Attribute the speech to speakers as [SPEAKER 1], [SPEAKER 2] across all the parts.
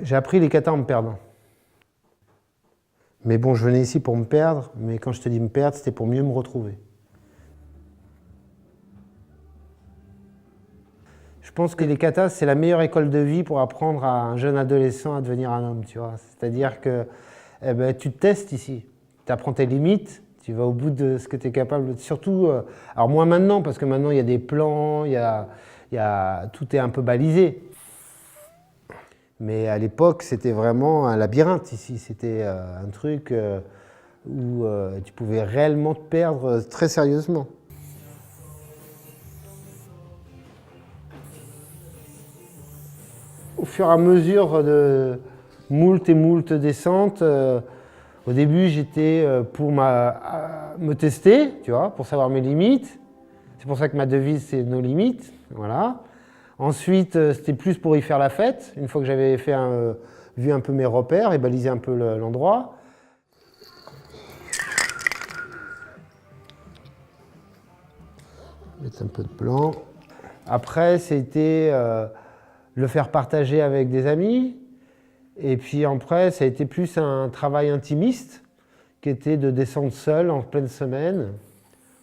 [SPEAKER 1] J'ai appris les katas en me perdant. Mais bon, je venais ici pour me perdre, mais quand je te dis me perdre, c'était pour mieux me retrouver. Je pense que les katas, c'est la meilleure école de vie pour apprendre à un jeune adolescent à devenir un homme, tu vois. C'est-à-dire que tu te testes ici, tu apprends tes limites, tu vas au bout de ce que tu es capable de... Surtout, alors moins maintenant, parce que maintenant il y a des plans, tout est un peu balisé. Mais à l'époque, c'était vraiment un labyrinthe ici. C'était un truc où tu pouvais réellement te perdre très sérieusement. Au fur et à mesure de moult et moult descentes, au début, j'étais pour me tester, tu vois, pour savoir mes limites. C'est pour ça que ma devise, c'est nos limites. Voilà. Ensuite, c'était plus pour y faire la fête, une fois que j'avais vu un peu mes repères et balisé un peu l'endroit. Mettre un peu de blanc. Après, c'était le faire partager avec des amis. Et puis après, ça a été plus un travail intimiste, qui était de descendre seul en pleine semaine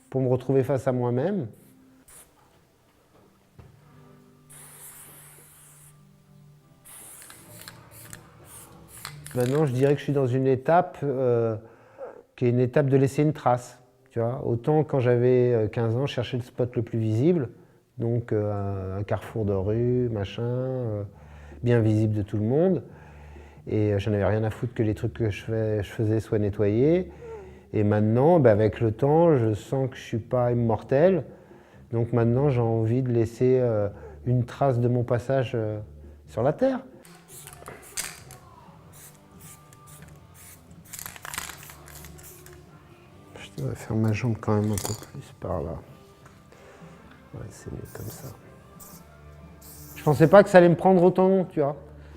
[SPEAKER 1] pour me retrouver face à moi-même. Maintenant, je dirais que je suis dans une étape qui est une étape de laisser une trace. Tu vois, autant quand j'avais 15 ans, je cherchais le spot le plus visible, donc un carrefour de rue, machin, bien visible de tout le monde. Et j'en avais rien à foutre que les trucs que je faisais soient nettoyés. Et maintenant, avec le temps, je sens que je ne suis pas immortel. Donc maintenant, j'ai envie de laisser une trace de mon passage sur la Terre. Je devrais faire ma jambe quand même un peu plus par là. Ouais, c'est mieux comme ça. Je pensais pas que ça allait me prendre autant, tu vois.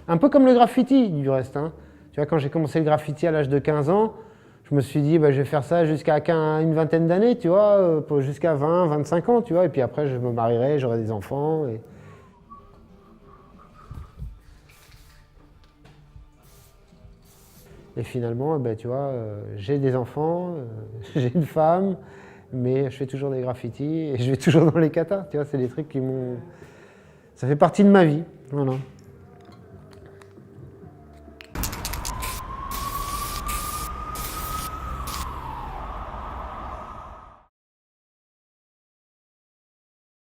[SPEAKER 1] Un peu comme le graffiti, du reste. Hein. Tu vois, quand j'ai commencé le graffiti à l'âge de 15 ans, je me suis dit, je vais faire ça jusqu'à une vingtaine d'années, tu vois, jusqu'à 20, 25 ans, tu vois. Et puis après, je me marierai, j'aurai des enfants. Et finalement, tu vois, j'ai des enfants, j'ai une femme, mais je fais toujours des graffitis et je vais toujours dans les katas. Tu vois, c'est des trucs qui m'ont... Ça fait partie de ma vie, voilà.